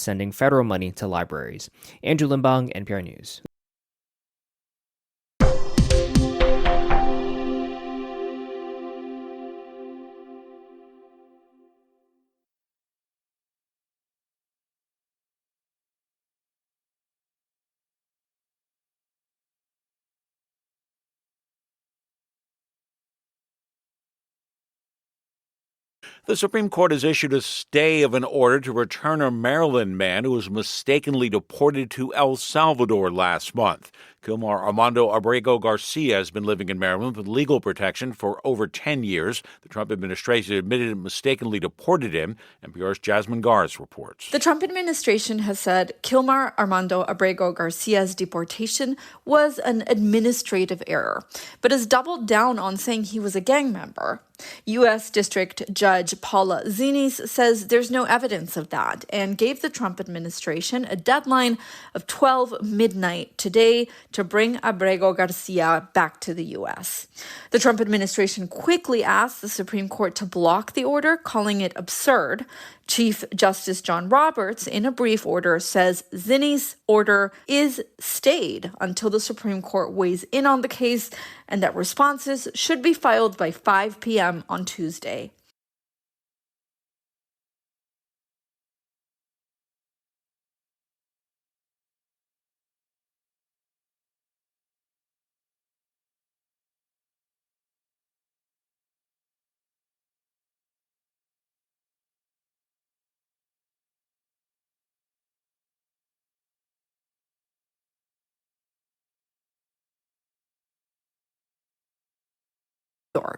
sending federal money to libraries. Andrew Limbang, NPR News. The Supreme Court has issued a stay of an order to return a Maryland man who was mistakenly deported to El Salvador last month. Kilmar Armando Abrego Garcia has been living in Maryland with legal protection for over 10 years. The Trump administration admitted it mistakenly deported him. NPR's Jasmine Gars reports. The Trump administration has said Kilmar Armando Abrego Garcia's deportation was an administrative error, but has doubled down on saying he was a gang member. U.S. District Judge Paula Zinis says there's no evidence of that and gave the Trump administration a deadline of 12 midnight today to bring Abrego Garcia back to the U.S. The Trump administration quickly asked the Supreme Court to block the order, calling it absurd. Chief Justice John Roberts, in a brief order, says Zinis' order is stayed until the Supreme Court weighs in on the case and that responses should be filed by 5 p.m. on Tuesday.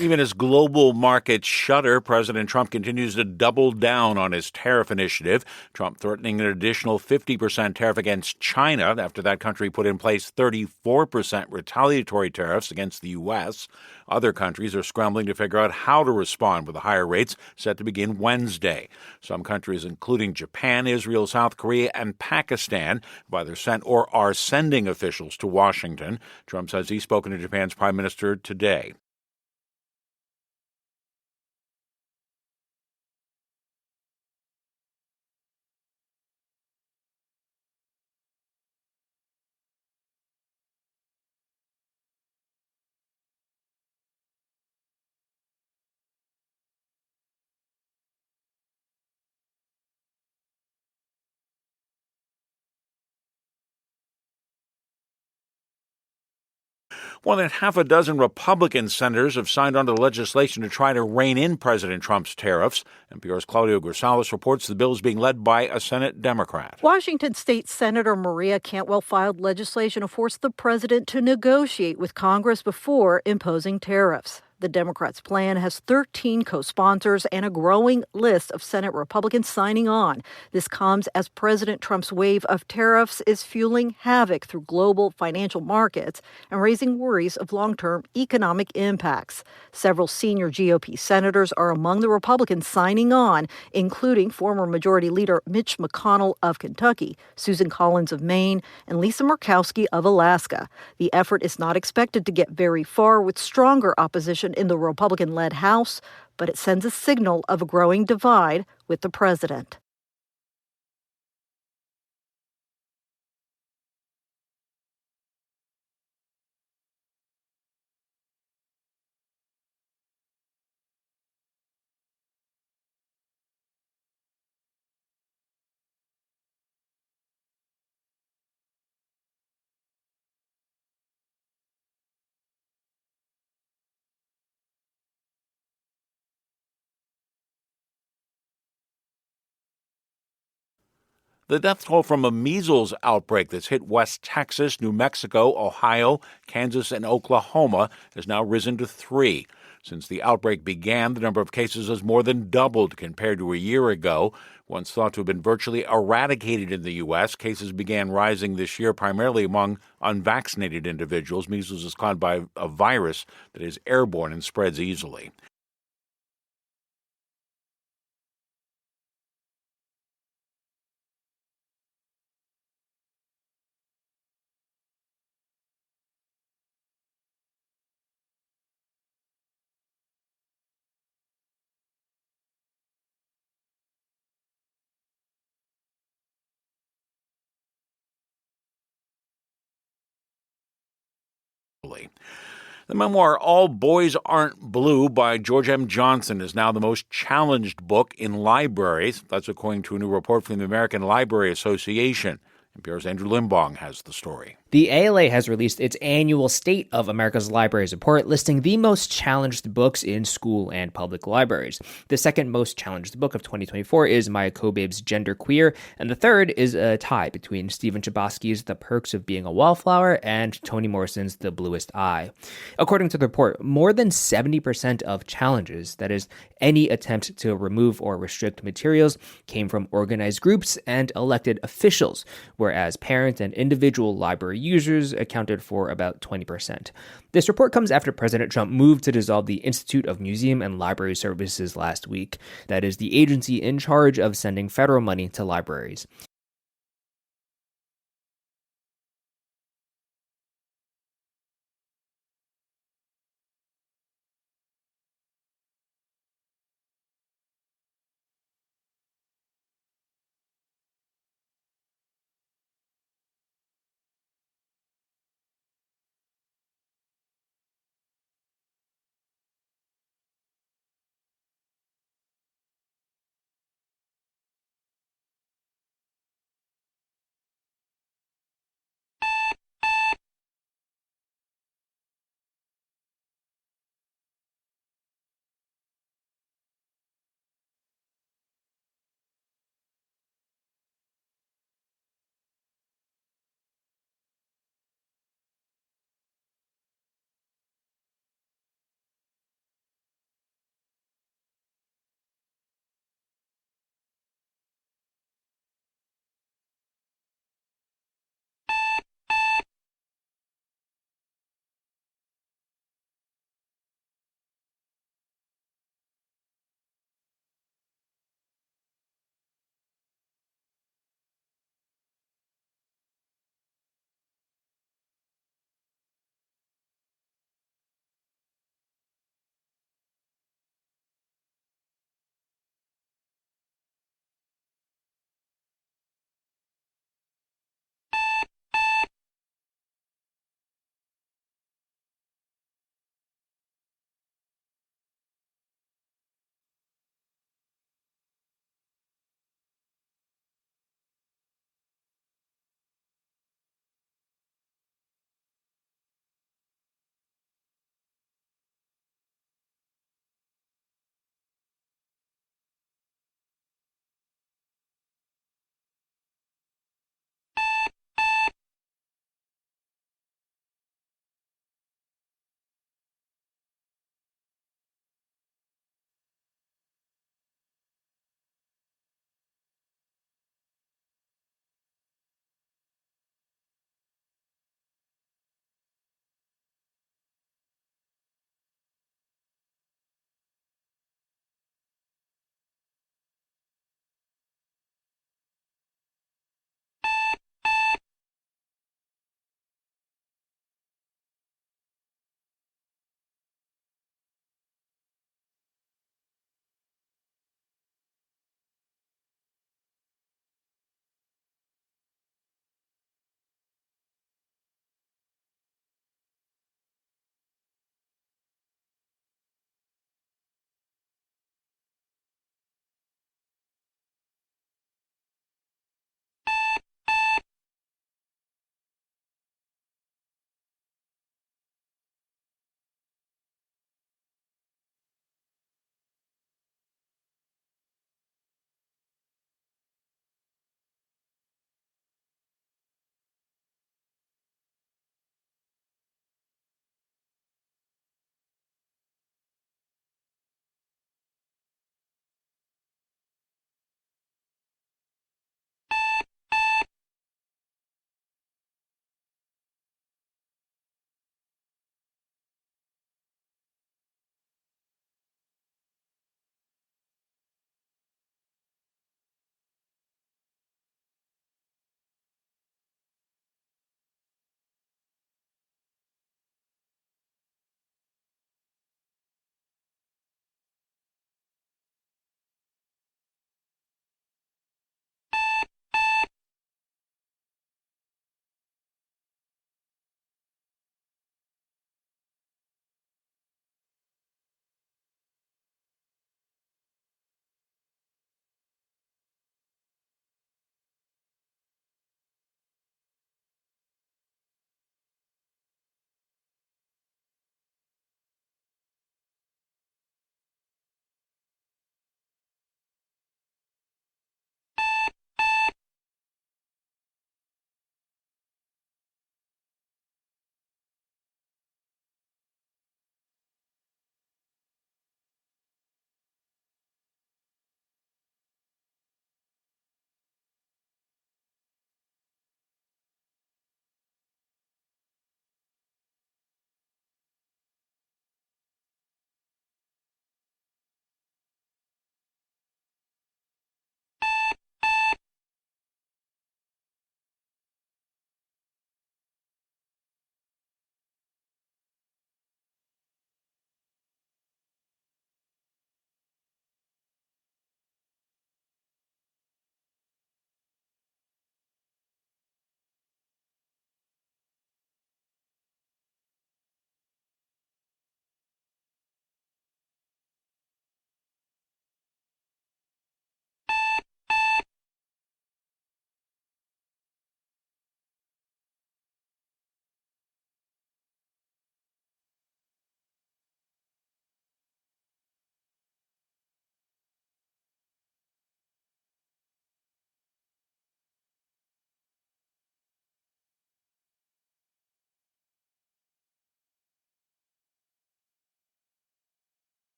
Even as global markets shudder, President Trump continues to double down on his tariff initiative. Trump threatening an additional 50% tariff against China after that country put in place 34% retaliatory tariffs against the U.S. Other countries are scrambling to figure out how to respond with the higher rates set to begin Wednesday. Some countries, including Japan, Israel, South Korea, and Pakistan, have either sent or are sending officials to Washington. Trump says he's spoken to Japan's prime minister today. More than half a dozen Republican senators have signed onto legislation to try to rein in President Trump's tariffs. NPR's Claudio Grisales reports the bill is being led by a Senate Democrat. Washington State Senator Maria Cantwell filed legislation to force the president to negotiate with Congress before imposing tariffs. The Democrats' plan has 13 co-sponsors and a growing list of Senate Republicans signing on. This comes as President Trump's wave of tariffs is fueling havoc through global financial markets and raising worries of long-term economic impacts. Several senior GOP senators are among the Republicans signing on, including former Majority Leader Mitch McConnell of Kentucky, Susan Collins of Maine, and Lisa Murkowski of Alaska. The effort is not expected to get very far with stronger opposition in the Republican-led House, but it sends a signal of a growing divide with the president. The death toll from a measles outbreak that's hit West Texas, New Mexico, Ohio, Kansas, and Oklahoma has now risen to 3. Since the outbreak began, the number of cases has more than doubled compared to a year ago. Once thought to have been virtually eradicated in the U.S., cases began rising this year primarily among unvaccinated individuals. Measles is caused by a virus that is airborne and spreads easily. respectively. The memoir All Boys Aren't Blue by George M. Johnson is now the most challenged book in libraries. That's according to a new report from the American Library Association. NPR's Andrew Limbong has the story. The ALA has released its annual State of America's Libraries report listing the most challenged books in school and public libraries. The second most challenged book of 2024 is Maya Kobib's Gender Queer, and the third is a tie between Stephen Chbosky's The Perks of Being a Wallflower and Toni Morrison's The Bluest Eye. According to the report, more than 70% of challenges, that is, any attempt to remove or restrict materials, came from organized groups and elected officials, whereas parents and individual library users accounted for about 20%. This report comes after President Trump moved to dissolve the Institute of Museum and Library Services last week. That is the agency in charge of sending federal money to libraries.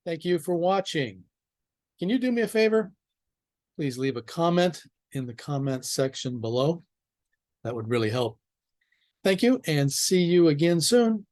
Thank you for watching. Can you do me a favor? Please leave a comment in the comments section below. That would really help. Thank you, and see you again soon.